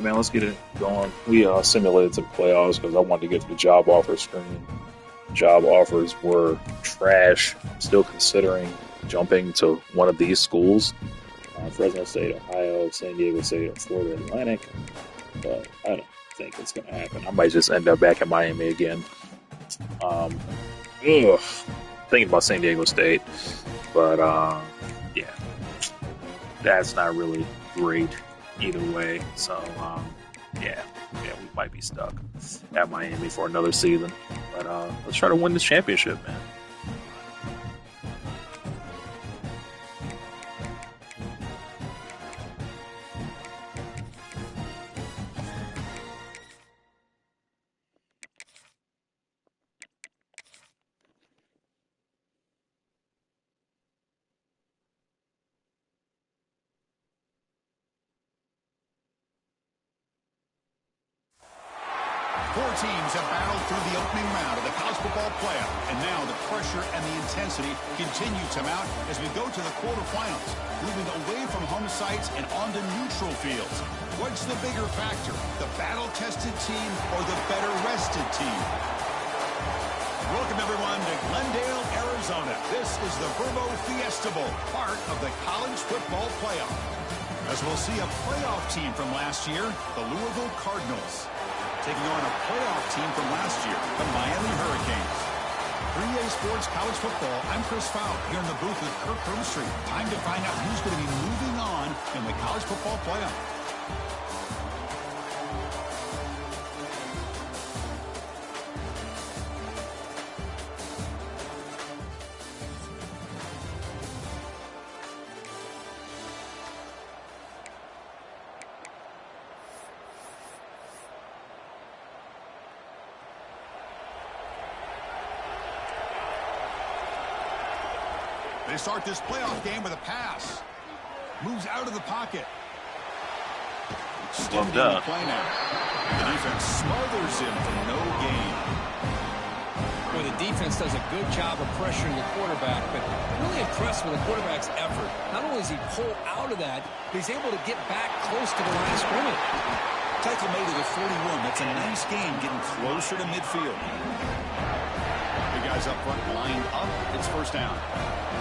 Man, let's get it going. We simulated some playoffs because I wanted to get to the job offer screen. Job offers were trash. I'm still considering jumping to one of these schools: Fresno State, Ohio, San Diego State, or Florida Atlantic. But I don't think it's going to happen. I might just end up back in Miami again. Um, ugh, thinking about San Diego State, but yeah, that's not really great either way. So yeah, we might be stuck at Miami for another season. But let's try to win this championship, man. Four teams have battled through the opening round of the college football playoff, and now the pressure and the intensity continue to mount as we go to the quarterfinals, moving away from home sites and onto neutral fields. What's the bigger factor, the battle-tested team or the better-rested team? Welcome, everyone, to Glendale, Arizona. This is the Verbo Fiesta Bowl, part of the college football playoff. As we'll see a playoff team from last year, the Louisville Cardinals, taking on a playoff team from last year, the Miami Hurricanes. 3A Sports College Football, I'm Chris Fowle, here in the booth with Kirk Broomstreet. Time to find out who's going to be moving on in the college football playoff. They start this playoff game with a pass. Moves out of the pocket. Still in the play now. The defense smothers him for no gain. Well, the defense does a good job of pressuring the quarterback, but really impressed with the quarterback's effort. Not only does he pull out of that, but he's able to get back close to the line of scrimmage. Tackle made at the 41. That's a nice gain, getting closer to midfield. The guys up front lined up. It's first down.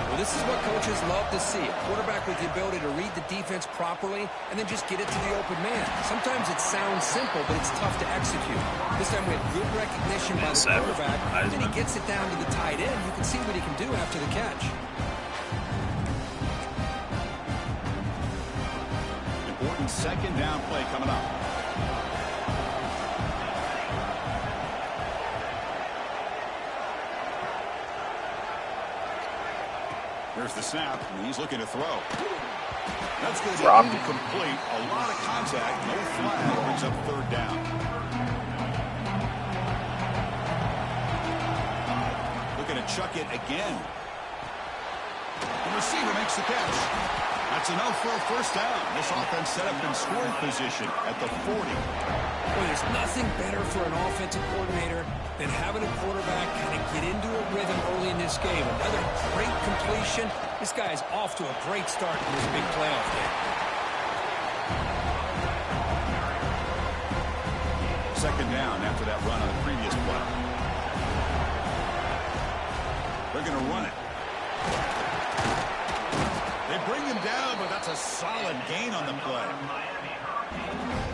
Well, this is what coaches love to see. A quarterback with the ability to read the defense properly and then just get it to the open man. Sometimes it sounds simple, but it's tough to execute. This time we have good recognition by the quarterback, and then he gets it down to the tight end. You can see what he can do after the catch. Important second down play coming up. There's the snap, and he's looking to throw. That's going to be incomplete. A lot of contact. No flag. Brings up third down. Looking to chuck it again. The receiver makes the catch. That's enough for a first down. This offense set up in scoring position at the 40. Well, there's nothing better for an offensive coordinator than having a quarterback kind of get into a rhythm early in this game. Another great completion. This guy is off to a great start in this big playoff game. Second down after that run on the previous play. They're going to run it. They bring him down, but that's a solid gain on the play.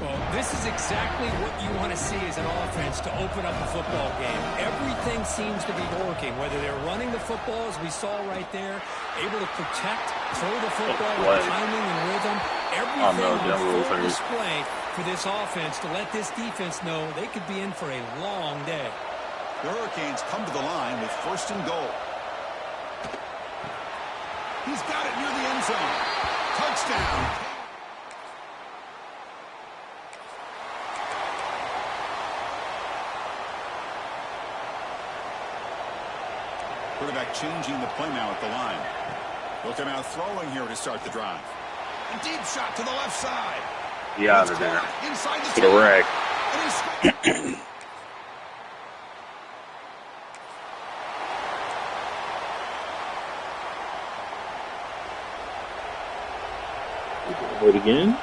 Well, this is exactly what you want to see as an offense to open up a football game. Everything seems to be working, whether they're running the football, as we saw right there, able to protect, throw the football with timing and rhythm. Everything on full display for this offense to let this defense know they could be in for a long day. The Hurricanes come to the line with first and goal. He's got it near the end zone. Touchdown. Quarterback changing the play now at the line. Looking out throwing here to start the drive. A deep shot to the left side. Yeah, out of there. Inside the to the rack. Do it again.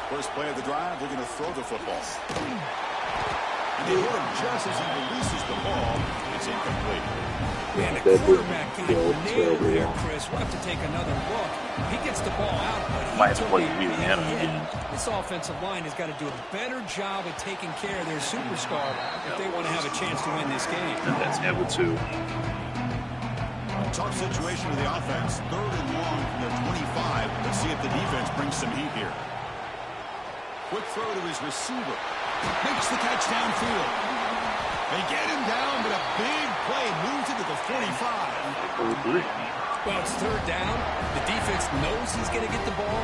First play of the drive, looking to throw the football. And they hit him just as he releases the ball. It's incomplete. Man, the quarterback got nailed there, Chris. We'll have to take another look. He gets the ball out, but might have to play Louisiana again. This offensive line has got to do a better job of taking care of their superstar if they want to have a chance to win this game. And that's number 2. Tough situation with the offense. 3rd and long from their 25. Let's see if the defense brings some heat here. Quick throw to his receiver. Makes the catch downfield. They get him down, but a big play moves it to the 45. Well, it's 3rd down. The defense knows he's going to get the ball.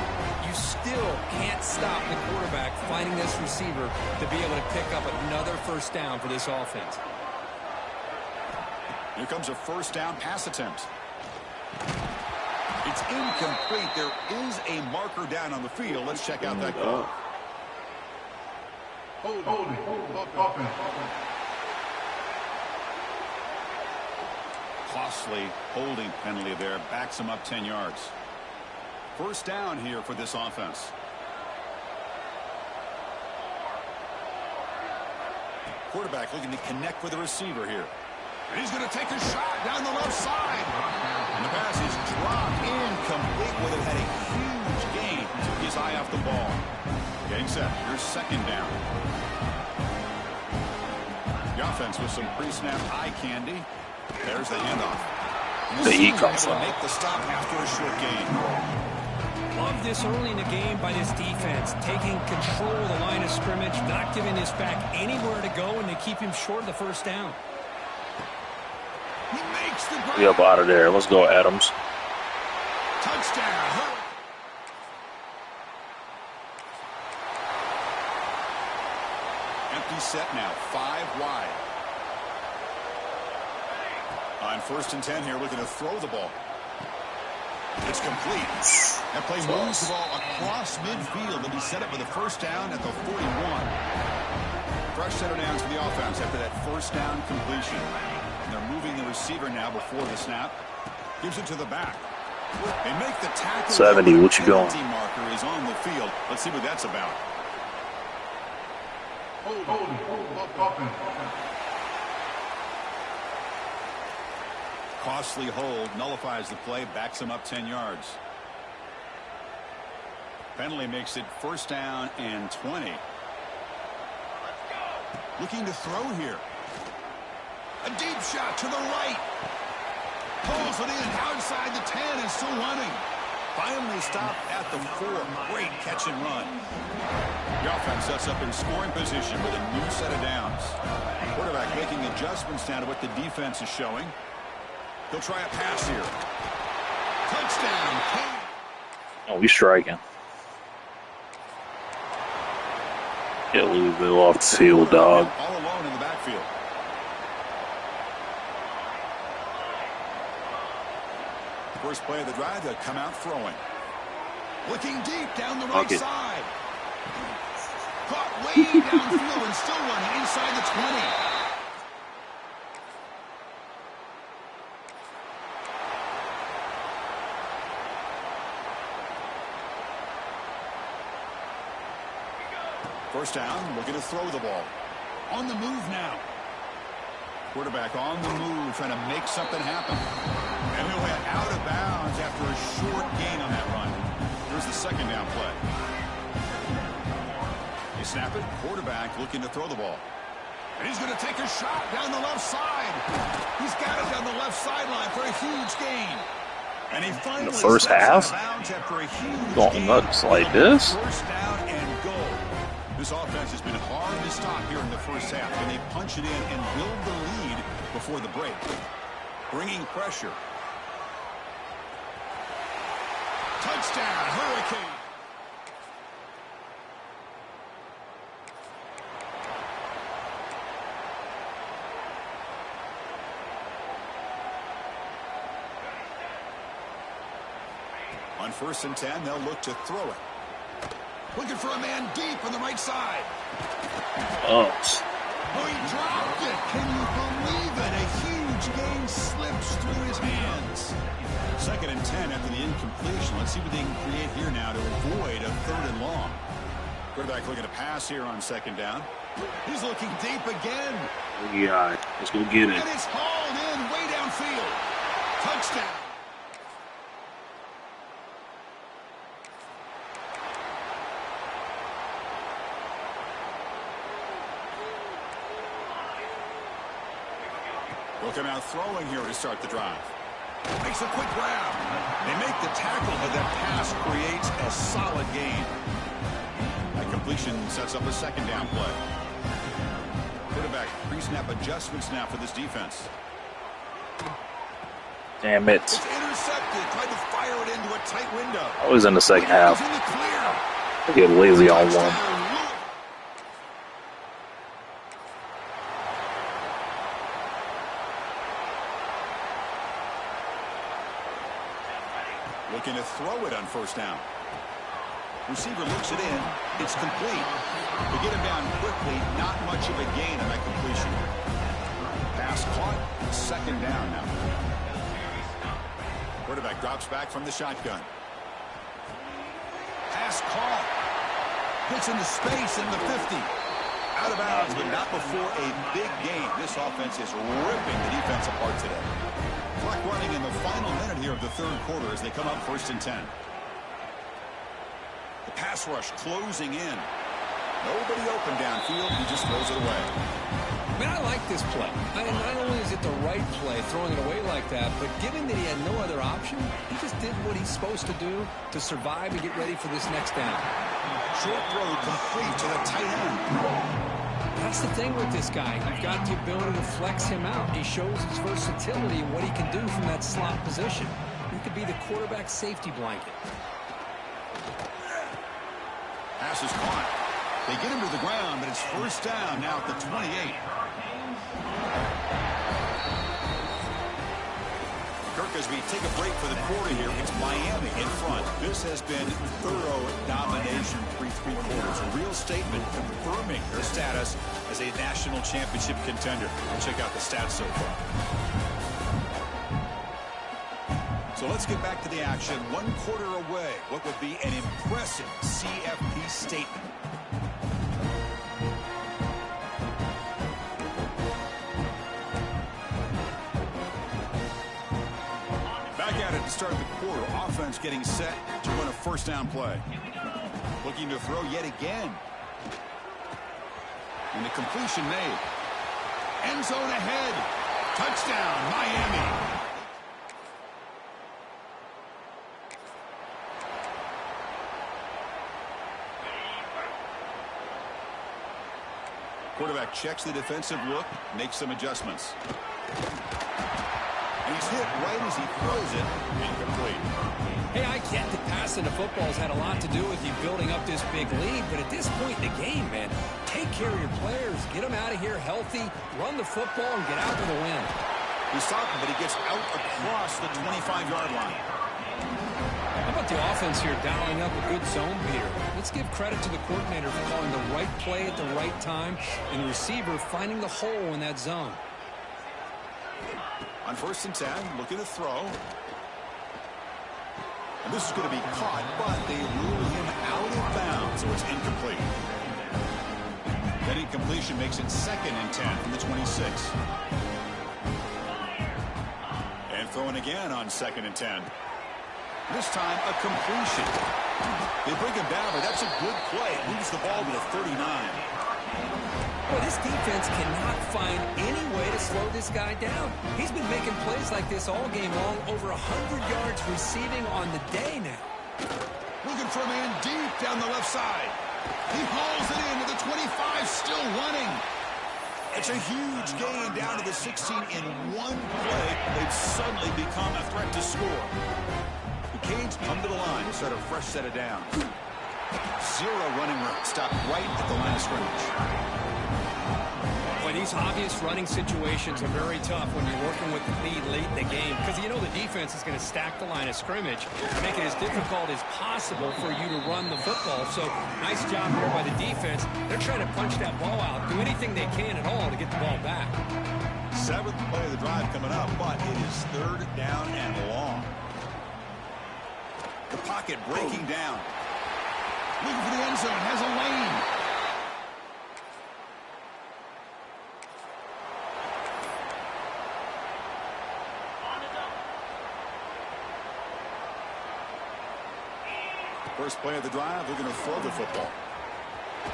You still can't stop the quarterback finding this receiver to be able to pick up another 1st down for this offense. Here comes a 1st down pass attempt. It's incomplete. There is a marker down on the field. Let's check out that call. Costly holding penalty there. Backs him up 10 yards. 1st down here for this offense. Quarterback looking to connect with the receiver here. And he's going to take a shot down the left side. And the pass is dropped incomplete. Would have had a huge gain. Took his eye off the ball. Getting set. Here's 2nd down. The offense with some pre-snap eye candy. There's the handoff. The able to make the stop after a short gain. Love this early in the game by this defense, taking control of the line of scrimmage, not giving this back anywhere to go, and they keep him short of the 1st down. He makes the grab. We up out of there. Let's go, Adams. Touchdown. Empty set now, 5 wide. On 1st and 10 here, looking to throw the ball. It's complete. That play moves the ball across midfield. They'll be set up with a 1st down at the 41. Fresh set of downs for the offense after that 1st down completion. And they're moving the receiver now before the snap. Gives it to the back. They make the tackle. 70, what you going? The marker is on the field. Let's see what that's about. Costly hold, nullifies the play, backs him up 10 yards. Penalty makes it 1st down and 20. Looking to throw here. A deep shot to the right. Pulls it in outside the 10 and still running. Finally stopped at the 4. Great catch and run. The offense sets up in scoring position with a new set of downs. Quarterback making adjustments now to what the defense is showing. He'll try a pass here. Touchdown. Oh, we striking. Get Louisville off the field, dog. All alone in the backfield. First play of the drive, they'll come out throwing. Looking deep down the right side. Caught way downfield and still running inside the 20. First down, looking to throw the ball. On the move now. Quarterback on the move, trying to make something happen. And he'll head out of bounds after a short gain on that run. Here's the 2nd down play. They snap it. Quarterback looking to throw the ball. And he's going to take a shot down the left side. He's got it down the left sideline for a huge gain. And he finally in the first half, after a huge going nuts like this. First down and goal. This offense has been hard to stop here in the first half. Can they punch it in and build the lead before the break? Bringing pressure. Touchdown, Hurricane. On 1st and 10, they'll look to throw it. Looking for a man deep on the right side. Oh, he dropped it. Can you believe it? A huge gain slips through his hands. 2nd and 10 after the incompletion. Let's see what they can create here now to avoid a 3rd and long. Quarterback looking to pass here on second down. He's looking deep again. Yeah, let's go get it. And it's hauled in way downfield. Touchdown. Looking out throwing here to start the drive. Makes a quick grab. They make the tackle, but that pass creates a solid gain. That completion sets up a second down play. Quarterback pre-snap adjustments now for this defense. Damn it. It's intercepted. Tried to fire it into a tight window. Always in the second half. He's in the clear. I get lazy on one. Looking to throw it on first down. Receiver looks it in. It's complete. To get him down quickly, not much of a gain on that completion. Pass caught. Second down now. Quarterback drops back from the shotgun. Pass caught. Gets into space in the 50. Out of bounds, but not before a big game. This offense is ripping the defense apart today. Clock running in the final minute here of the third quarter as they come up 1st and 10. The pass rush closing in. Nobody open downfield. He just throws it away. Man, I like this play. Not only is it the right play, throwing it away like that, but given that he had no other option, he just did what he's supposed to do to survive and get ready for this next down. Short throw complete to the tight end. That's the thing with this guy. You've got the ability to flex him out. He shows his versatility and what he can do from that slot position. He could be the quarterback safety blanket. Pass is caught. They get him to the ground, but it's first down now at the 28. Kirk, as we take a break for the quarter here, it's Miami in front. This has been thorough domination through 3 quarters. A real statement confirming their status as a national championship contender. We'll check out the stats so far. So let's get back to the action. 1 quarter away. What would be an impressive CFP statement. To start the quarter, offense getting set to run a first down play. Looking to throw yet again. And the completion made. End zone ahead. Touchdown, Miami. Quarterback checks the defensive look, makes some adjustments. And he's hit right as he throws it. Incomplete. Hey, I get that passing the football's had a lot to do with you building up this big lead, but at this point in the game, man, take care of your players. Get them out of here healthy, run the football, and get out to the win. He's stopping, but he gets out across the 25-yard line. How about the offense here dialing up a good zone beater? Let's give credit to the coordinator for calling the right play at the right time, and the receiver finding the hole in that zone. On 1st and 10, looking to throw. And this is going to be caught, but they rule him out of bounds, so it's incomplete. That incompletion makes it 2nd and 10 from the 26. And throwing again on 2nd and 10. This time, a completion. They bring him down, but that's a good play. Moves the ball to the 39. Boy, this defense cannot find any way to slow this guy down. He's been making plays like this all game long, over 100 yards receiving on the day now. Looking for a man deep down the left side. He hauls it into the 25, still running. It's a huge gain down to the 16 in one play. They've suddenly become a threat to score. The Canes come to the line to start a fresh set of downs. 0 running room. Stopped right at the line of scrimmage. Boy, these obvious running situations are very tough when you're working with the lead late in the game because you know the defense is going to stack the line of scrimmage, make it as difficult as possible for you to run the football. So nice job there by the defense. They're trying to punch that ball out, do anything they can at all to get the ball back. 7th play of the drive coming up, but it is 3rd down and long. The pocket breaking down. Looking for the end zone. Has a lane. First play of the drive, they're going to throw the football.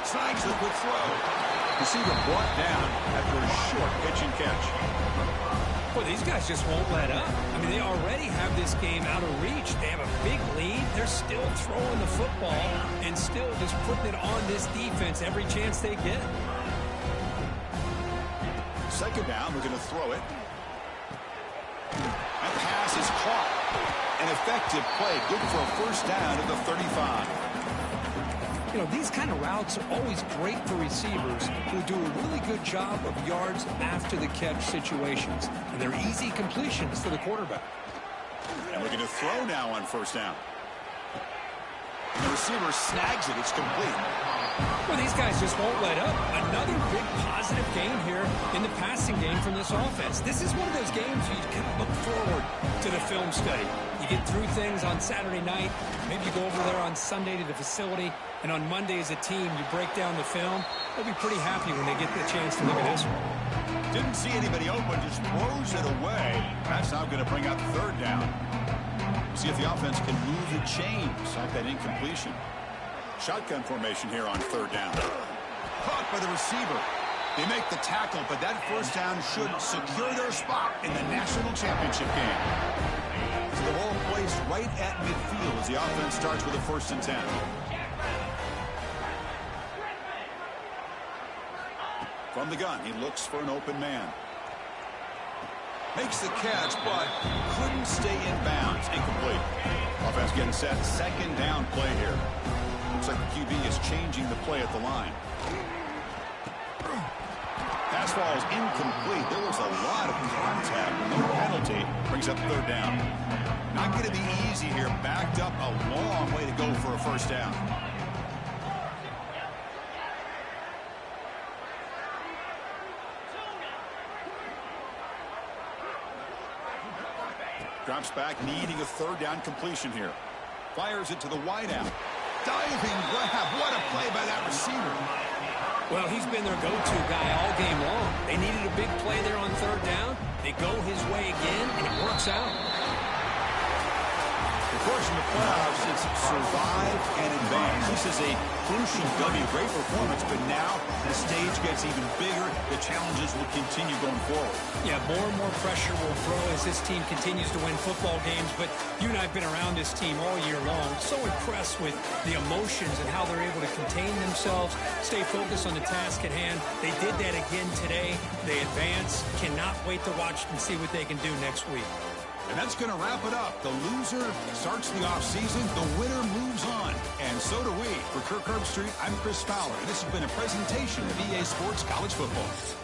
Snags the quick throw. Receiver brought down after a short pitch and catch. Well, these guys just won't let up. I mean, they already have this game out of reach. They have a big lead. They're still throwing the football and still just putting it on this defense every chance they get. Second down, we're going to throw it. That pass is caught. An effective play, good for a first down at the 35. You know, these kind of routes are always great for receivers who do a really good job of yards after the catch situations. And they're easy completions for the quarterback. And we're going to throw now on first down. The receiver snags it. It's complete. Well, these guys just won't let up. Another big positive game here in the passing game from this offense. This is one of those games you kind of look forward to the film study. You get through things on Saturday night. Maybe you go over there on Sunday to the facility. And on Monday as a team, you break down the film. They'll be pretty happy when they get the chance to look at this one. Didn't see anybody open, just throws it away. That's now going to bring up third down. See if the offense can move the chains off that incompletion. Shotgun formation here on third down. Caught by the receiver. They make the tackle, but that first down should secure their spot in the national championship game. So the ball placed right at midfield as the offense starts with a 1st and 10. From the gun, he looks for an open man. Makes the catch, but couldn't stay in bounds. Incomplete. Offense getting set. Second down play here. Looks like the QB is changing the play at the line. Pass ball is incomplete. There was a lot of contact. No penalty. Brings up third down. Not going to be easy here. Backed up a long way to go for a first down. Drops back, needing a third down completion here. Fires it to the wideout. Diving grab. What a play by that receiver. Well, he's been their go-to guy all game long. They needed a big play there on third down. They go his way again, and it works out. Of course, in the playoffs, it's survive and advance. This is a crucial W. Great performance, but now the stage gets even bigger. The challenges will continue going forward. Yeah, more and more pressure will grow as this team continues to win football games. But you and I have been around this team all year long. So impressed with the emotions and how they're able to contain themselves, stay focused on the task at hand. They did that again today. They advance. Cannot wait to watch and see what they can do next week. And that's going to wrap it up. The loser starts the offseason. The winner moves on. And so do we. For Kirk Herbstreit, I'm Chris Fowler. And this has been a presentation of EA Sports College Football.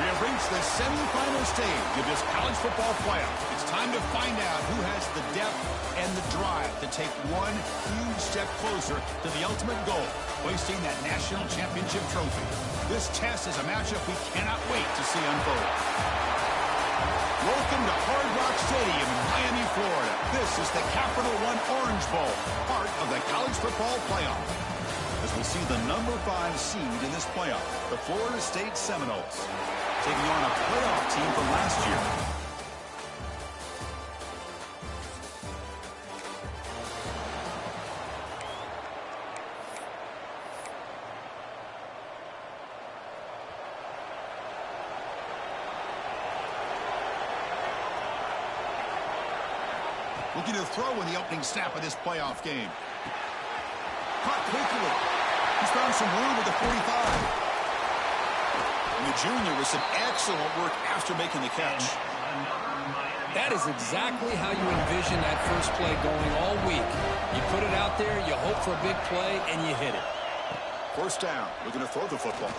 We have reached the semifinal stage of this college football playoff. It's time to find out who has the depth and the drive to take one huge step closer to the ultimate goal, hoisting that national championship trophy. This test is a matchup we cannot wait to see unfold. Welcome to Hard Rock Stadium in Miami, Florida. This This is the Capital One Orange Bowl, part of the college football playoff. As we see the number 5 seed in this playoff, the Florida State Seminoles, taking on a playoff team from last year. Looking to throw in the opening snap of this playoff game. Caught quickly. He's found some room with the 45. And the junior with some excellent work after making the catch. That is exactly how you envision that first play going all week. You put it out there, you hope for a big play, and you hit it. First down. Looking to throw the football.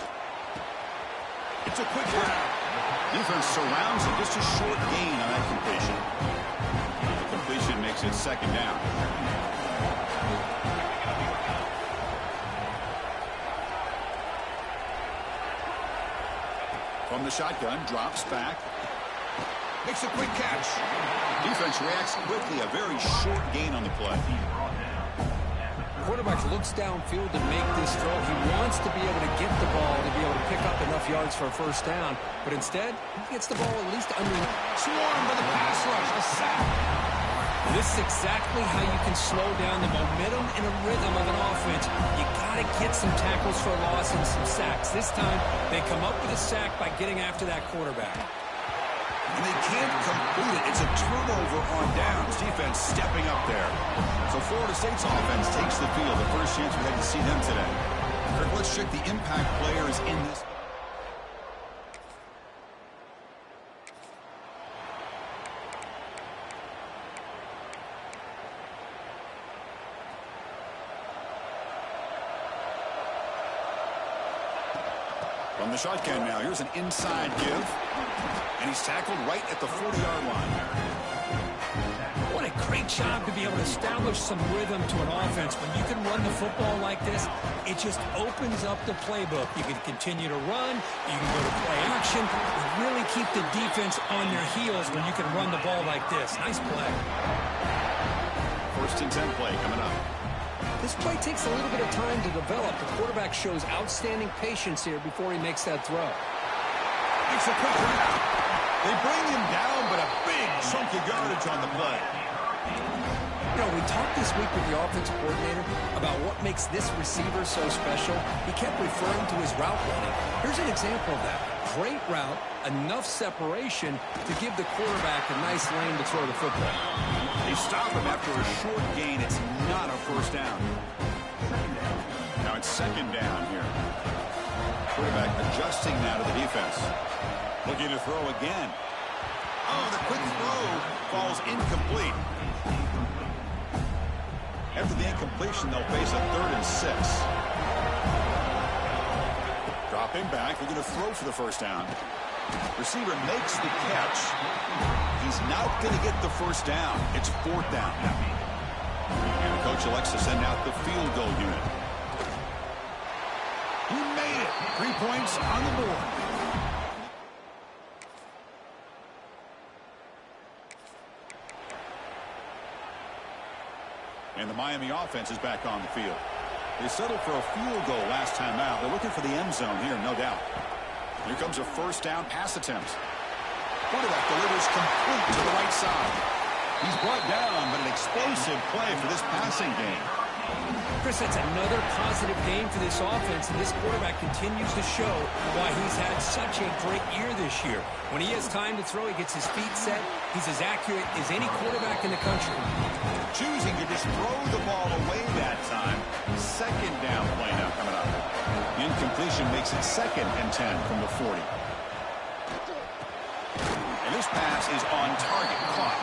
It's a quick round. Defense surrounds him. Just a short gain on that completion. Completion makes it second down. From the shotgun, drops back. Makes a quick catch. Defense reacts quickly. A very short gain on the play. Quarterback looks downfield to make this throw. He wants to be able to get the ball to be able to pick up enough yards for a first down. But instead, he gets the ball at least under. Swarmed by the pass rush. A sack. This is exactly how you can slow down the momentum and a rhythm of an offense. You got to get some tackles for a loss and some sacks. This time, they come up with a sack by getting after that quarterback. And they can't complete it. It's a turnover on downs. Defense stepping up there. So Florida State's offense takes the field. The first chance we had to see them today. Kirk, let's check the impact players in this. From the shotgun now, here's an inside give. And he's tackled right at the 40-yard line. What a great job to be able to establish some rhythm to an offense. When you can run the football like this, it just opens up the playbook. You can continue to run. You can go to play action. You really keep the defense on their heels when you can run the ball like this. Nice play. First and 10 play coming up. This play takes a little bit of time to develop. The quarterback shows outstanding patience here before he makes that throw. It's a quick route. They bring him down, but a big chunk of yardage on the play. You know, we talked this week with the offensive coordinator about what makes this receiver so special. He kept referring to his route running. Here's an example of that. Great route, enough separation to give the quarterback a nice lane to throw the football. They stop him after a short gain. It's not a first down. Now it's second down here. Quarterback adjusting now to the defense. Looking to throw again. Oh, the quick throw falls incomplete. After the incompletion, they'll face a 3rd and 6. Dropping back, looking to throw for the first down. Receiver makes the catch. He's not going to get the first down. It's 4th down. And the coach elects to send out the field goal unit. He made it. 3 points on the board. And the Miami offense is back on the field. They settled for a field goal last time out. They're looking for the end zone here, no doubt. Here comes a first down pass attempt. Quarterback delivers complete to the right side. He's brought down, but an explosive play for this passing game. Chris, that's another positive game for this offense, and this quarterback continues to show why he's had such a great year this year. When he has time to throw, he gets his feet set. He's as accurate as any quarterback in the country. Choosing to just throw the ball away that time. Second down play now coming up. The incompletion makes it 2nd and 10 from the 40. And this pass is on target, caught.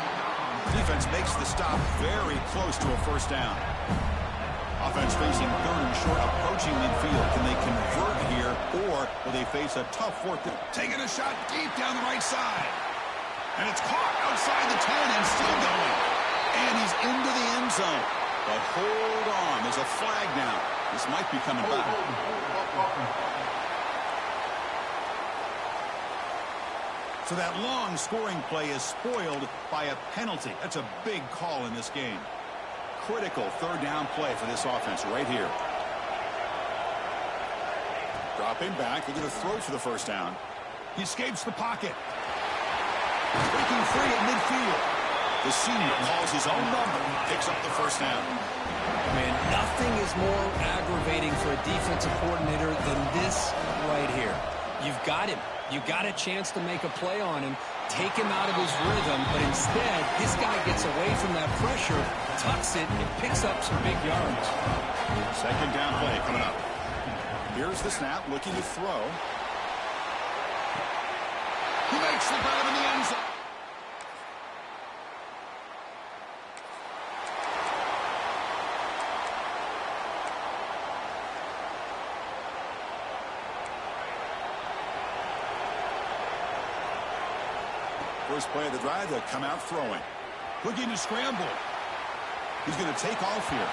Defense makes the stop very close to a first down. Offense facing 3rd and short, approaching midfield. Can they convert here, or will they face a tough 4th? Taking a shot deep down the right side. And it's caught outside the 10 and still going. And he's into the end zone. But hold on, there's a flag now. This might be coming back. So that long scoring play is spoiled by a penalty. That's a big call in this game. Critical third down play for this offense right here. Dropping back, looking to throw for the first down. He escapes the pocket. Breaking free at midfield. The senior calls his own number, picks up the first down. Man, nothing is more aggravating for a defensive coordinator than this right here. You've got him. You got a chance to make a play on him, take him out of his rhythm, but instead, this guy gets away from that pressure, tucks it, and picks up some big yards. Second down play coming up. Here's the snap, looking to throw. He makes the grab in the end zone. First play of the drive, they'll come out throwing. Looking to scramble. He's going to take off here.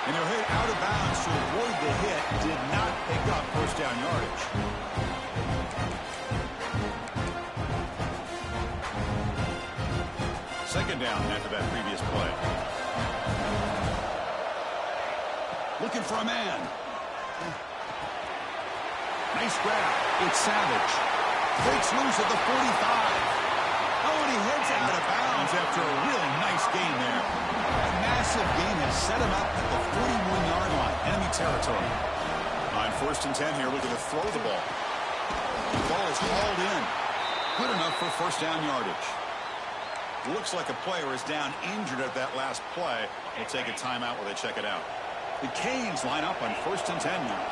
And he'll hit out of bounds to avoid the hit. Did not pick up first down yardage. Second down after that previous play. Looking for a man. Nice grab. It's Savage. Breaks loose at the 45. Oh, and he heads out of bounds after a really nice gain there. A massive gain has set him up at the 41-yard line, enemy territory. On 1st and 10 here, looking to throw the ball. The ball is hauled in. Good enough for first down yardage. Looks like a player is down injured at that last play. We'll take a timeout while they check it out. The Canes line up on 1st and 10 now.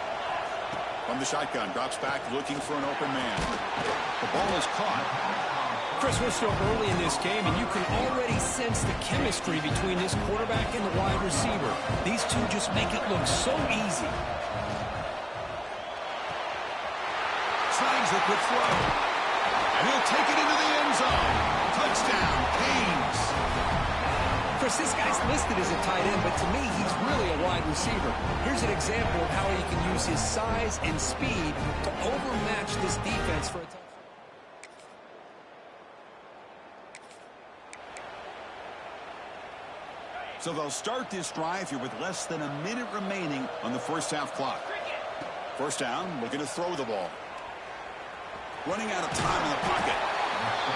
From the shotgun, drops back looking for an open man. The ball is caught. Chris, we're still early in this game, and you can already sense the chemistry between this quarterback and the wide receiver. These two just make it look so easy. Slides a quick throw. And he'll take it into the end zone. Touchdown, Canes. Chris, this guy's listed as a tight end, but to me, he's really a wide receiver. Here's an example of how he can use his size and speed to overmatch this defense for a touchdown. So they'll start this drive here with less than a minute remaining on the first half clock. First down, looking to throw the ball. Running out of time in the pocket.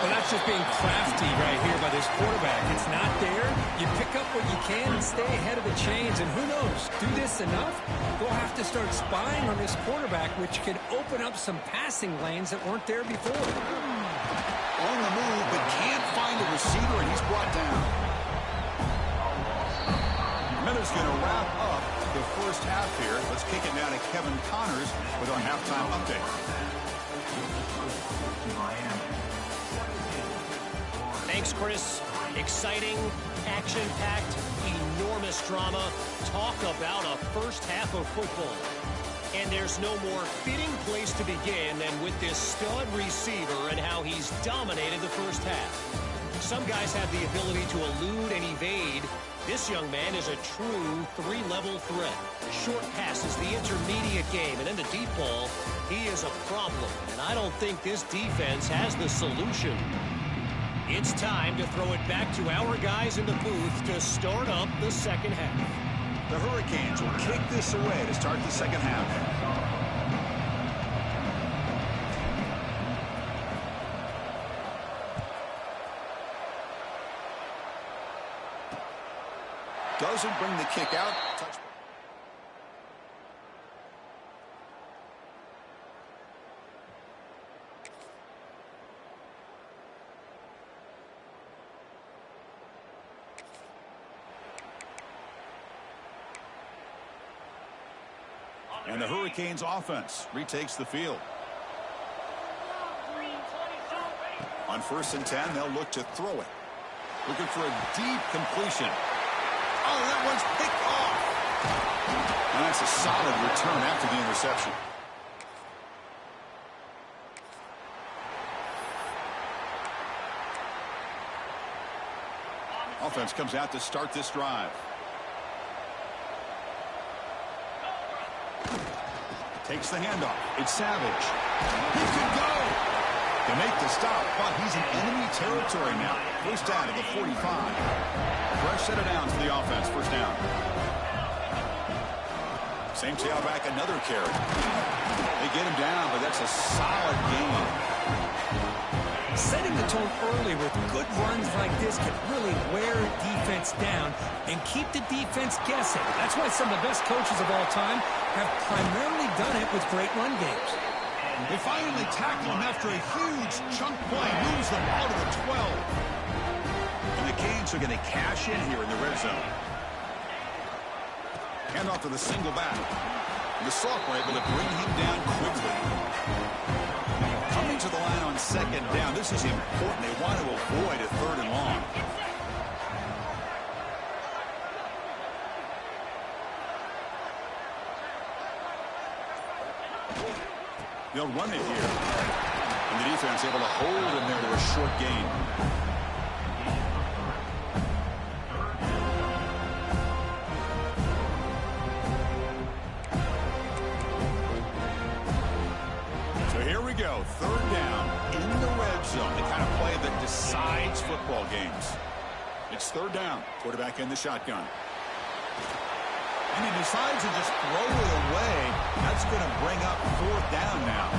Well, that's just being crafty right here by this quarterback. It's not there. You pick up what you can and stay ahead of the chains. And who knows, do this enough, they'll have to start spying on this quarterback, which could open up some passing lanes that weren't there before. On the move, but can't find a receiver, and he's brought down. Miller's going to wrap up the first half here. Let's kick it down to Kevin Connors with our halftime update. Thanks, Chris. Exciting, action-packed, enormous drama. Talk about a first half of football. And there's no more fitting place to begin than with this stud receiver and how he's dominated the first half. Some guys have the ability to elude and evade. This young man is a true three-level threat. Short passes, the intermediate game, and then the deep ball, he is a problem. And I don't think this defense has the solution. It's time to throw it back to our guys in the booth to start up the second half. The Hurricanes will kick this away to start the second half. Doesn't bring the kick out. Touch. And the Hurricanes offense retakes the field. On 1st and 10, they'll look to throw it. Looking for a deep completion. Oh, that one's picked off. And that's a solid return after the interception. Offense comes out to start this drive. Takes the handoff. It's Savage. He could go. They make the stop, but he's in enemy territory now. First down at the 45. Fresh set of downs for the offense. First down. Same tailback, another carry. They get him down, but that's a solid gain. Setting the tone early with good runs like this can really wear defense down and keep the defense guessing. That's why some of the best coaches of all time have primarily done it with great run games. They finally tackle him after a huge chunk play. Moves them out of the 12. And the Canes are going to cash in here in the red zone. Handoff to the single back. The Salk were able to bring him down quickly. Coming to the line on second down. This is important. They want to avoid a third and long. They'll run it here. And the defense able to hold him there to a short gain. So here we go. Third down in the red zone. The kind of play that decides football games. It's third down. Quarterback in the shotgun. And he decides to just throw it away. That's going to bring up fourth down now.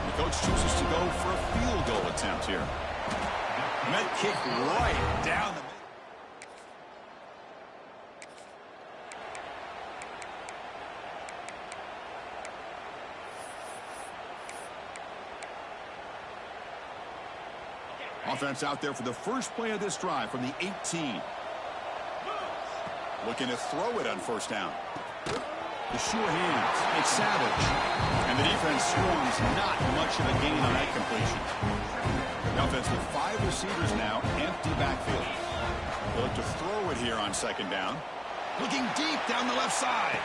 The coach chooses to go for a field goal attempt here. And that kick right down the middle. Offense out there for the first play of this drive from the 18. Looking to throw it on first down. The sure hands. It's Savage. And the defense swarms not much of a gain on that completion. The offense with 5 receivers now. Empty backfield. They'll look to throw it here on second down. Looking deep down the left side.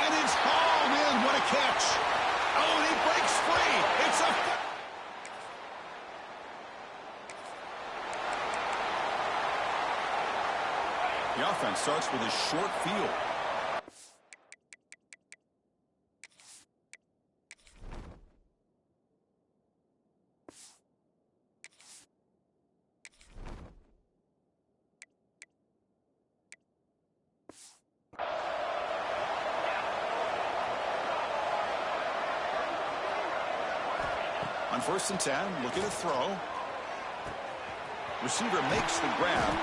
And it's hauled in. What a catch. Oh, and he breaks free. It's a... The offense starts with a short field. On first and 10, looking to throw. Receiver makes the grab.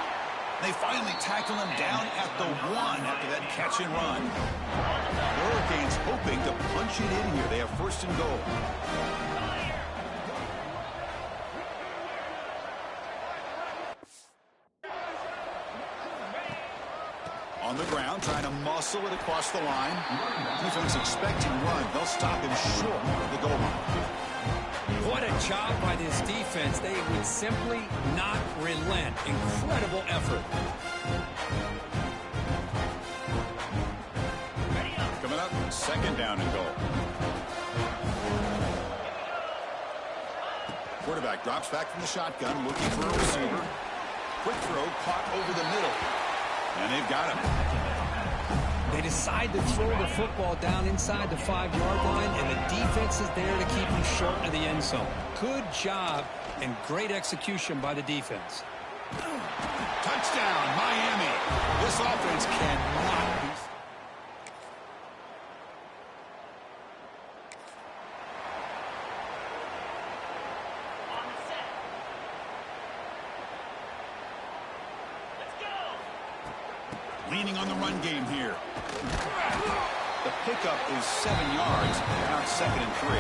They finally tackle him down at the 1 after that catch and run. The Hurricanes hoping to punch it in here. They have first and goal. On the ground, trying to muscle it across the line. Defense expecting run. They'll stop him short of the goal line. What a job by this defense. They would simply not relent. Incredible effort. Coming up, second down and goal. Quarterback drops back from the shotgun, looking for a receiver. Quick throw, caught over the middle. And they've got him. They decide to throw the football down inside the 5-yard line, and the defense is there to keep him short of the end zone. Good job and great execution by the defense. Touchdown, Miami. This offense cannot be... Leaning on the run game here. The pickup is 7 yards. Now it's 2nd and 3.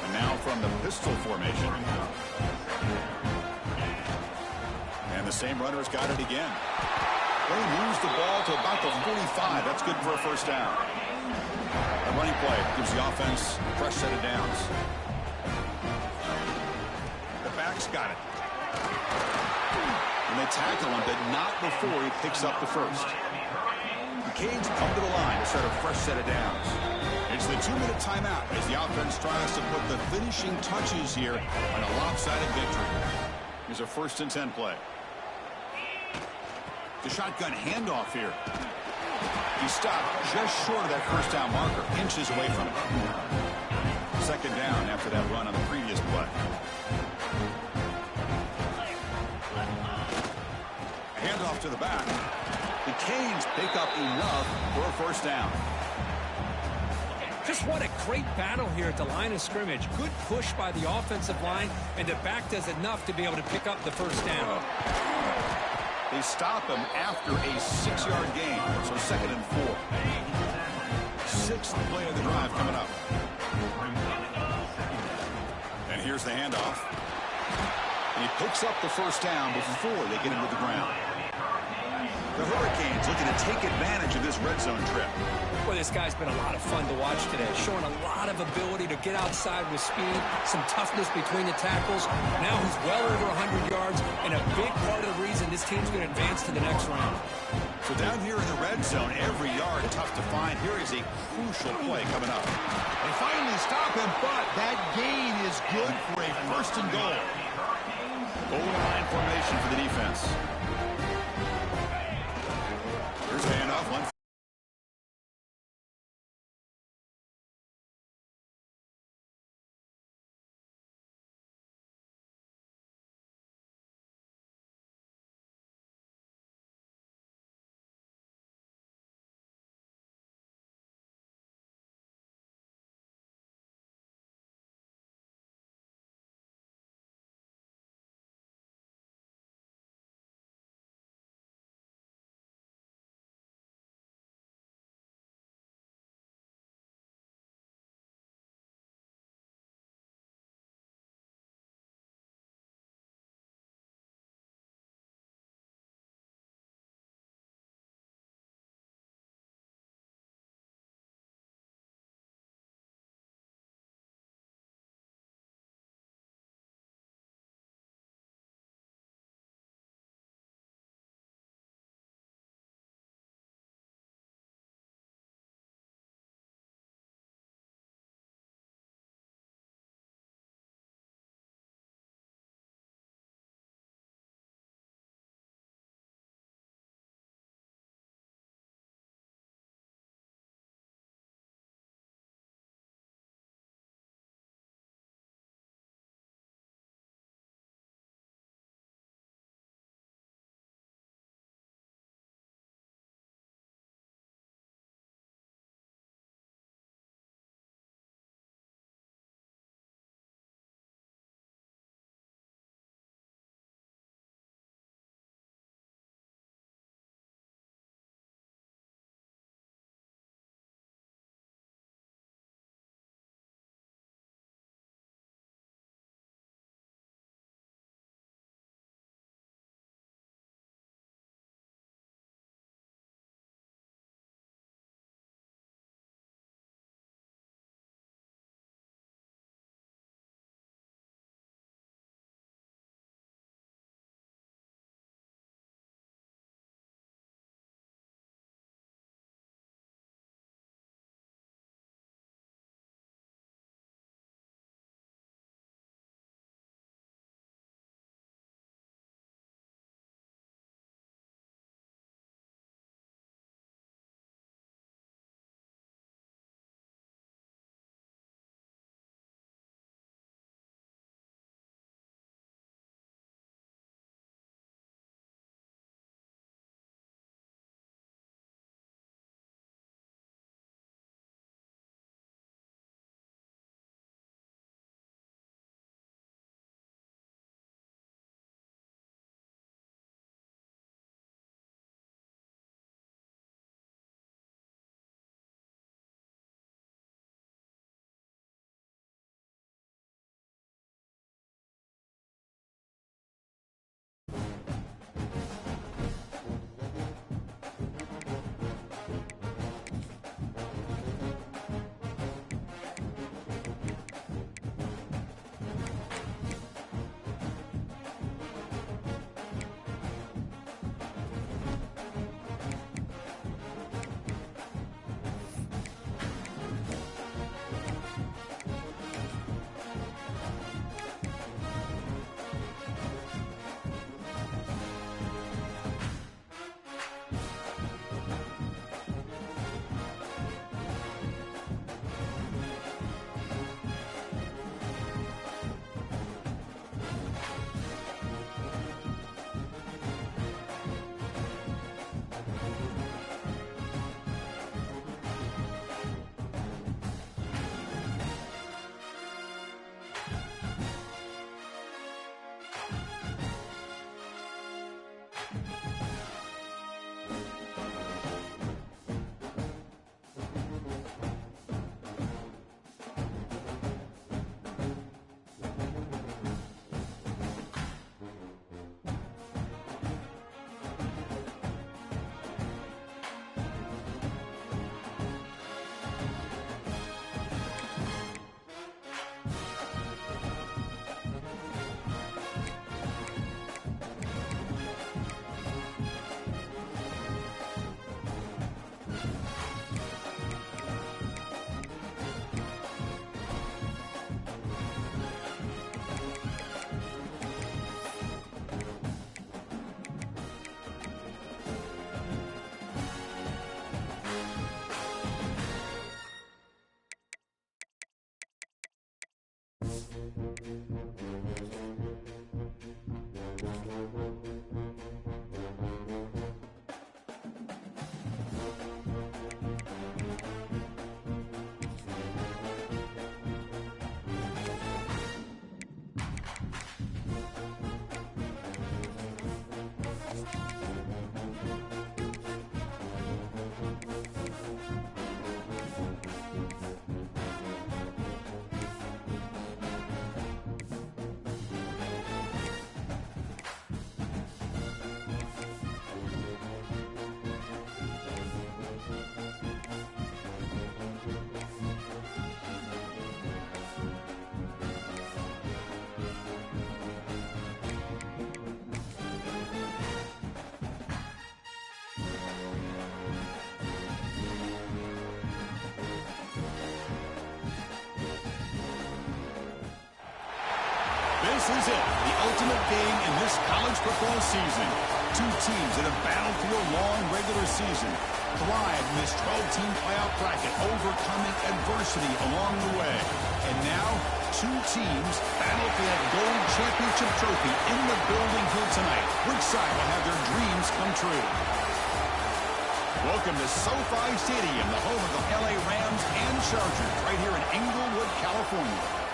And now from the pistol formation. And the same runner's got it again. They moves the ball to about the 45. That's good for a first down. A running play gives the offense a fresh set of downs. The back's got it. And they tackle him, but not before he picks up the first. The Canes come to the line to start a fresh set of downs. It's the 2-minute timeout as the offense tries to put the finishing touches here on a lopsided victory. Here's a 1st and 10 play. The shotgun handoff here. He stopped just short of that first down marker, inches away from it. second down after that run on the previous play. Handoff to the back. The Canes pick up enough for a first down. Just what a great battle here at the line of scrimmage. Good push by the offensive line, and the back does enough to be able to pick up the first down. They stop him after a 6-yard gain, so 2nd and 4. 6th play of the drive coming up. And here's the handoff. And he picks up the first down before they get him to the ground. The Hurricanes looking to take advantage of this red zone trip. Boy, this guy's been a lot of fun to watch today, showing a lot of ability to get outside with speed, some toughness between the tackles. Now he's well over 100 yards, and a big part of the reason this team's going to advance to the next round. So down here in the red zone, every yard tough to find. Here is a crucial play coming up. They finally stop him, but that gain is good for a 1st and goal. Goal line formation for the defense. Here's a handoff. One. this is it, the ultimate game in this college football season. Two teams that have battled through a long regular season, thrived in this 12-team playoff bracket, overcoming adversity along the way. And now, two teams battle for that gold championship trophy in the building here tonight. Which side will have their dreams come true? Welcome to SoFi Stadium, the home of the LA Rams and Chargers, right here in Inglewood, California.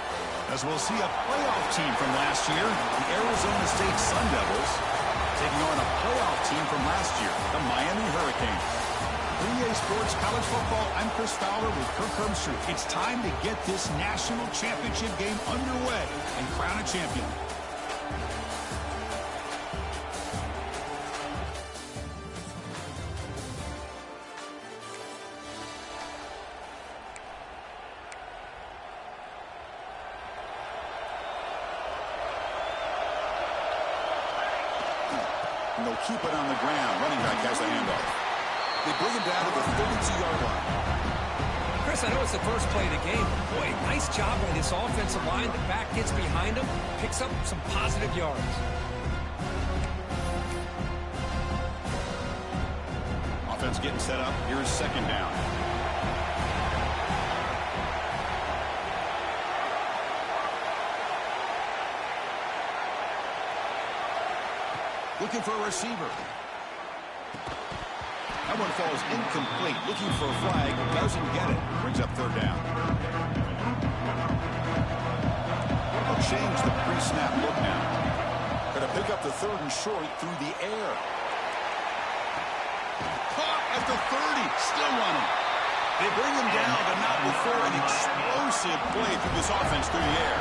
As we'll see a playoff team from last year, the Arizona State Sun Devils, taking on a playoff team from last year, the Miami Hurricanes. For EA Sports College Football, I'm Chris Fowler with Kirk Herbstreit. It's time to get this national championship game underway and crown a champion. And they'll keep it on the ground. Running back has the handoff. They bring him down to the 32-yard line. Chris, I know it's the first play of the game. Boy, nice job by this offensive line. The back gets behind him, picks up some positive yards. Offense getting set up. Here's second down. Looking for a receiver. That one falls incomplete. Looking for a flag. Doesn't get it. Brings up third down. They'll change the pre-snap look now. Going to pick up the third and short through the air. Caught at the 30. Still running. They bring him down, but not before an explosive play through this offense through the air.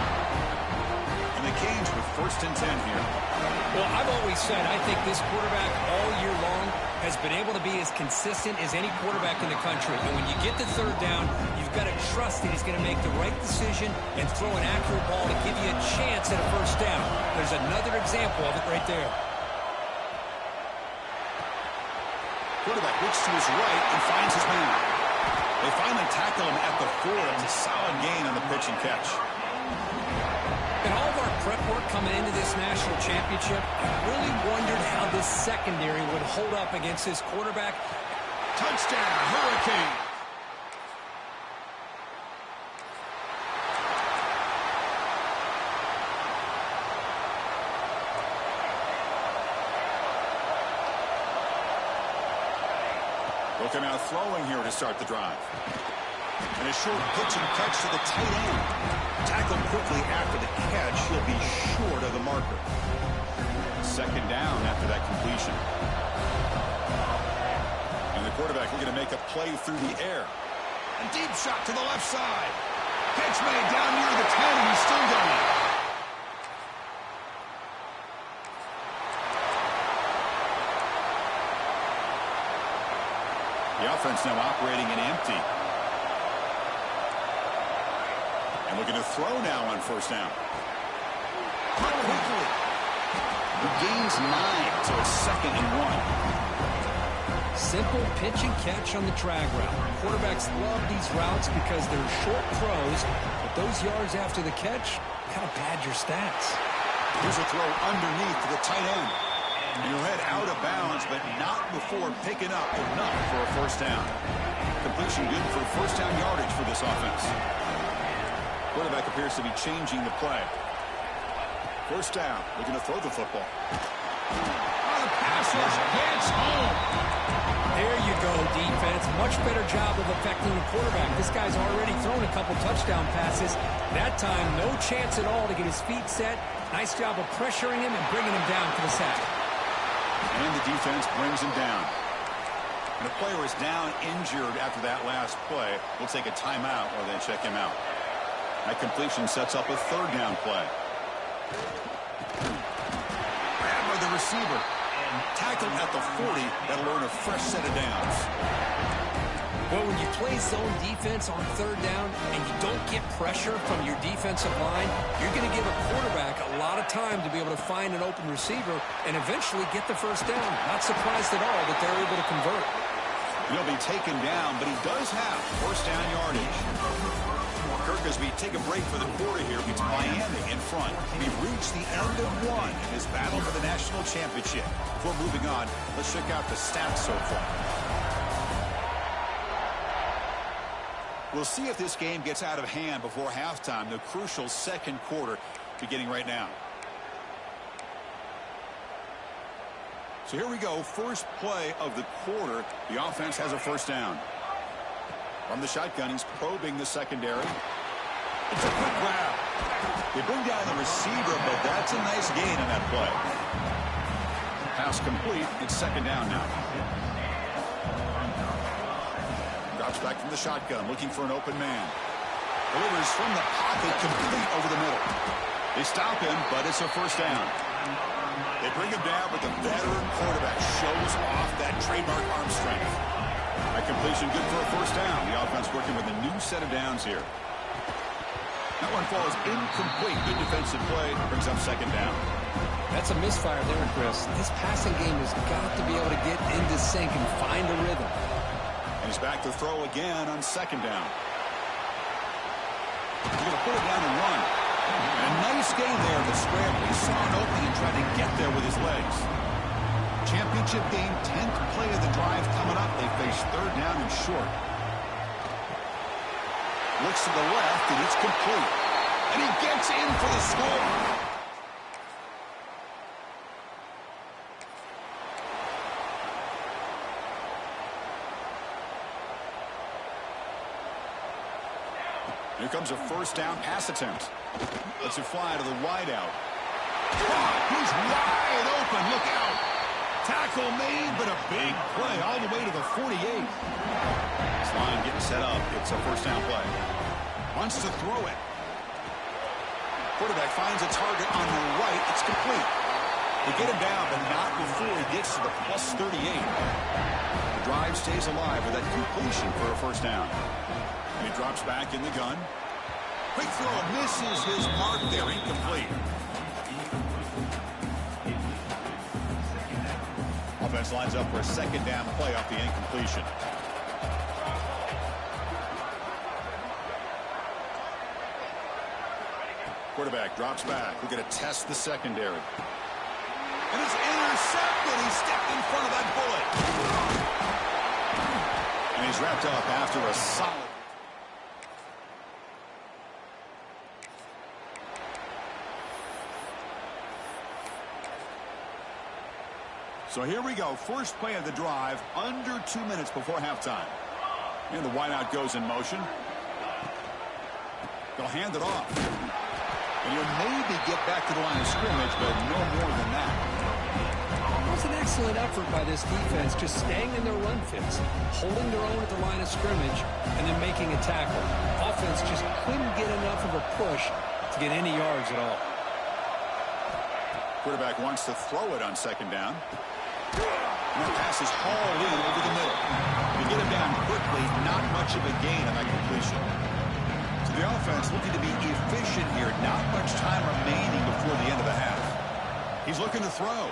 And the Canes with 1st and 10 here. Well, I've always said I think this quarterback all year long has been able to be as consistent as any quarterback in the country. And when you get the third down, you've got to trust that he's going to make the right decision and throw an accurate ball to give you a chance at a first down. There's another example of it right there. Quarterback looks to his right and finds his man. They finally tackle him at the 4. It's a solid gain on the pitch and catch. In all of our prep work coming into this national championship, I really wondered how this secondary would hold up against this quarterback. Touchdown, Hurricane. Looking out throwing here to start the drive. And a short pitch and catch to the tight end. Tackled quickly after the catch. He'll be short of the marker. Second down after that completion. And the quarterback looking to make a play through the air. A deep shot to the left side. Catch made down near the 10, and he's still going. The offense now operating in empty. And looking to throw now on first down. Cut quickly. He gains 9, so it's 2nd and 1. Simple pitch and catch on the drag route. Quarterbacks love these routes because they're short throws, but those yards after the catch kind of pad your stats. Here's a throw underneath to the tight end. And he'll head out of bounds, but not before picking up enough for a first down. Completion good for first down yardage for this offense. Quarterback appears to be changing the play. First down, looking to throw the football. On a pass rush, gets home. There you go, defense. Much better job of affecting the quarterback. This guy's already thrown a couple touchdown passes. That time, no chance at all to get his feet set. Nice job of pressuring him and bringing him down for the sack. And the defense brings him down. And the player is down injured after that last play. We'll take a timeout while they check him out. That completion sets up a third down play. Grabbed by the receiver. And tackled at the 40. That'll earn a fresh set of downs. Well, when you play zone defense on third down and you don't get pressure from your defensive line, you're going to give a quarterback a lot of time to be able to find an open receiver and eventually get the first down. Not surprised at all that they're able to convert. He'll be taken down, but he does have first down yardage. Kirk, as we take a break for the quarter here, it's Miami in front. We've reached the end of one in this battle for the national championship. Before moving on, let's check out the stats so far. We'll see if this game gets out of hand before halftime, the crucial second quarter beginning right now. So here we go, first play of the quarter. The offense has a first down. From the shotgun, he's probing the secondary. It's a quick grab. They bring down the receiver, but that's a nice gain on that play. Pass complete. It's second down now. Drops back from the shotgun, looking for an open man. Delivers from the pocket, complete over the middle. They stop him, but it's a first down. They bring him down, but the veteran quarterback shows off that trademark arm strength. That completion good for a first down. The offense working with a new set of downs here. That one falls incomplete. Good defensive play. Brings up second down. That's a misfire there, Chris. This passing game has got to be able to get into sync and find a rhythm. And he's back to throw again on second down. He's going to put it down and run. And a nice gain there in the scramble. He saw an opening and tried to get there with his legs. Championship game, 10th play of the drive coming up. They face third down and short. Looks to the left, and it's complete. And he gets in for the score. Here comes a first down pass attempt. Lets it fly to the wideout. He's wide open. Look out. Tackle made, but a big play all the way to the 48. This line getting set up. It's a first down play. Wants to throw it. Quarterback finds a target on the right. It's complete. They get him down, but not before he gets to the plus 38. The drive stays alive with that completion for a first down. And he drops back in the gun. Quick throw, misses his mark there, incomplete. Offense lines up for a second down play off the incompletion. Quarterback drops back. We're going to test the secondary. And it's intercepted. He stepped in front of that bullet. And he's wrapped up after a solid. So here we go. First play of the drive, under 2 minutes before halftime. And the wideout goes in motion. They'll hand it off. And he'll maybe get back to the line of scrimmage, but no more than that. It was an excellent effort by this defense, just staying in their run fits, holding their own at the line of scrimmage, and then making a tackle. Offense just couldn't get enough of a push to get any yards at all. Quarterback wants to throw it on second down. And that pass is hauled in over the middle. To get him down quickly, not much of a gain on that completion. So the offense looking to be efficient here. Not much time remaining before the end of the half. He's looking to throw.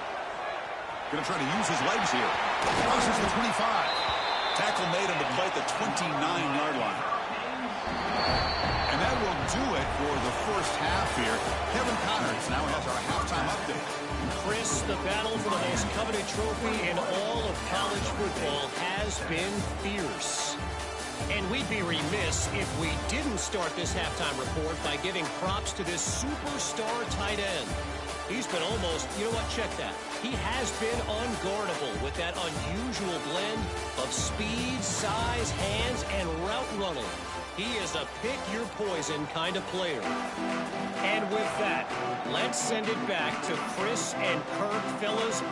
Going to try to use his legs here. Crosses the 25. Tackle made on the play at the 29-yard line. And that will do it for the first half here. Kevin Connors now has our halftime update. Chris, the battle for the most coveted trophy in all of college football has been fierce. And we'd be remiss if we didn't start this halftime report by giving props to this superstar tight end. He's been almost, you know what, check that. He has been unguardable with that unusual blend of speed, size, hands, and route running. He is a pick-your-poison kind of player. And with that, let's send it back to Chris and Kirk, fellas.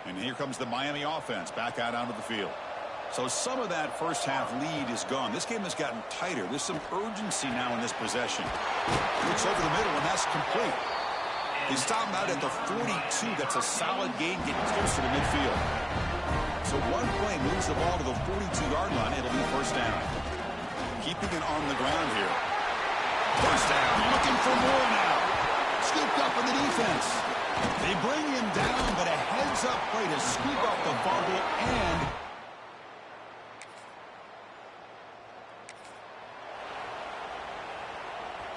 And here comes the Miami offense back out onto the field. So some of that first half lead is gone. This game has gotten tighter. There's some urgency now in this possession. Looks over the middle, and that's complete. They stop him out at the 42. That's a solid gain, getting closer to midfield. So one play moves the ball to the 42-yard line. It'll be first down. Keeping it on the ground here. First down, looking for more now. Scooped up in the defense. They bring him down, but a heads-up play to scoop up the fumble and...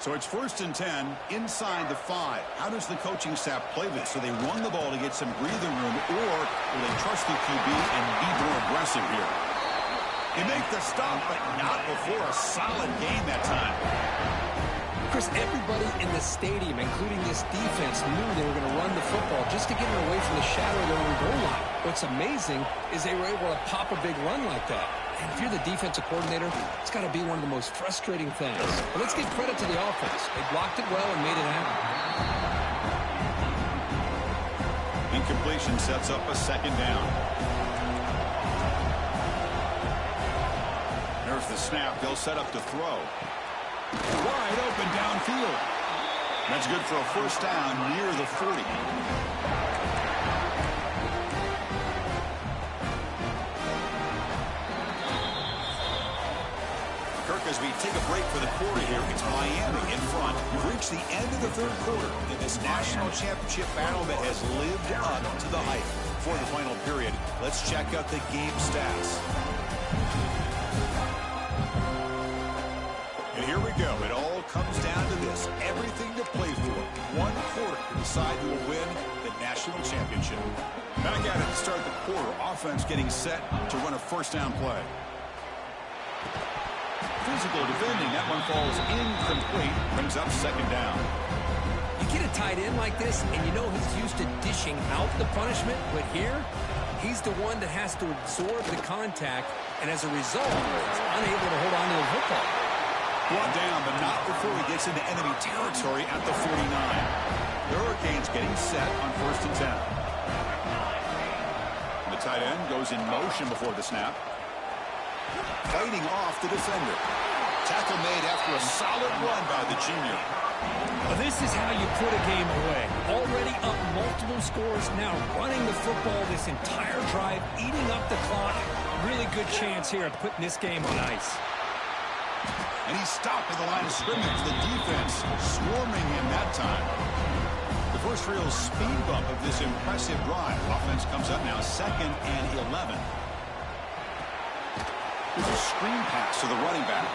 So it's 1st and 10 inside the 5. How does the coaching staff play this? So they run the ball to get some breathing room, or will they trust the QB and be more aggressive here? They make the stop, but not before a solid game that time. Chris, everybody in the stadium, including this defense, knew they were going to run the football just to get it away from the shadow of their own goal line. What's amazing is they were able to pop a big run like that. And if you're the defensive coordinator, it's got to be one of the most frustrating things. But let's give credit to the offense. They blocked it well and made it happen. Incompletion sets up a 2nd down. There's the snap. They'll set up to throw. Wide open downfield. That's good for a 1st down near the 40. As we take a break for the quarter here, it's Miami in front. We've reached the end of the 3rd quarter in this national championship battle that has lived up to the hype. For the final period, let's check out the game stats. And here we go. It all comes down to this. Everything to play for. 1 quarter to decide who will win the national championship. Back at it to start the quarter. Offense getting set to run a 1st down play. Physical defending. That one falls incomplete. Brings up 2nd down. You get a tight end like this, and you know he's used to dishing out the punishment, but here, he's the one that has to absorb the contact, and as a result, he's unable to hold on to the football. Brought down, but not before he gets into enemy territory at the 49. The Hurricanes getting set on 1st and 10. The tight end goes in motion before the snap. Fighting off the defender. Tackle made after a solid run by the junior. Well, this is how you put a game away. Already up multiple scores, now running the football this entire drive, eating up the clock. Really good chance here of putting this game on ice. And he's stopped at the line of scrimmage. The defense swarming him that time. The first real speed bump of this impressive drive. Offense comes up now 2nd and 11. There's a screen pass to the running back.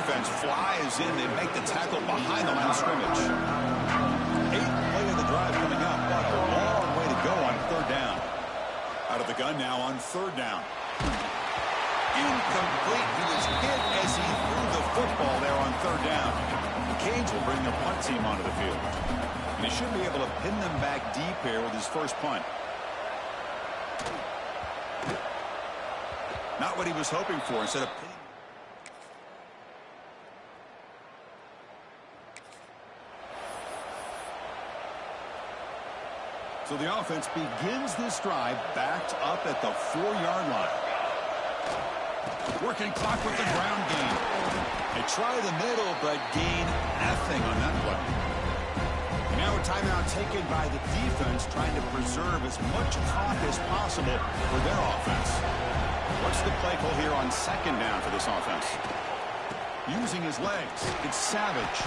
Defense flies in. They make the tackle behind the line of scrimmage. 8th play of the drive coming up, but a long way to go on 3rd down. Out of the gun now on 3rd down. Incomplete. He was hit as he threw the football there on 3rd down. The Canes will bring their punt team onto the field. And he should be able to pin them back deep here with his first punt. Not what he was hoping for. Instead of pinning. So the offense begins this drive backed up at the 4-yard line. Working clock with the ground game. They try the middle, but gain nothing on that play. And now a timeout taken by the defense, trying to preserve as much clock as possible for their offense. What's the play call here on 2nd down for this offense? Using his legs, it's Savage.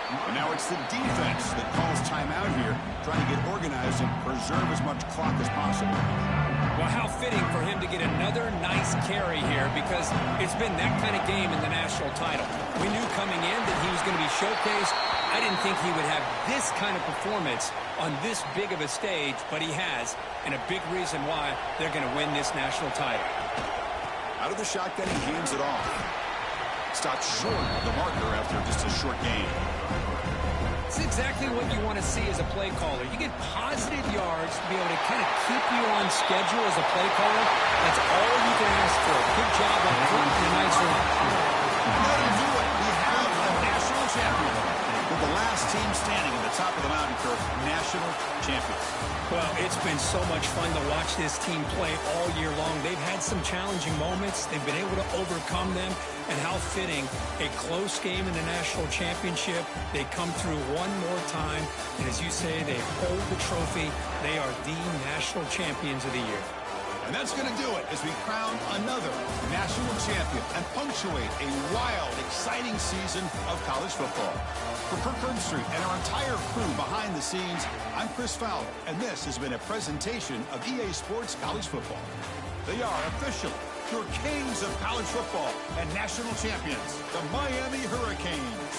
And now it's the defense that calls timeout here, trying to get organized and preserve as much clock as possible. Well, how fitting for him to get another nice carry here, because it's been that kind of game in the national title. We knew coming in that he was going to be showcased. I didn't think he would have this kind of performance on this big of a stage, but he has, and a big reason why they're going to win this national title. Out of the shotgun, he hands it off. Stopped short of the marker after just a short game. It's exactly what you want to see as a play caller. You get positive yards to be able to kind of keep you on schedule as a play caller. That's all you can ask for. Good job up front and a nice run. Let him do it. We have a national champion. With the last team standing at the top of the mountain curve, national champions. Well, it's been so much fun to watch this team play all year long. They've had some challenging moments. They've been able to overcome them. And how fitting, a close game in the national championship. They come through one more time. And as you say, they hold the trophy. They are the national champions of the year. And that's going to do it as we crown another national champion and punctuate a wild, exciting season of college football. For Kirk Herbstreit and our entire crew behind the scenes, I'm Chris Fowler, and this has been a presentation of EA Sports College Football. They are officially your kings of college football and national champions, the Miami Hurricanes.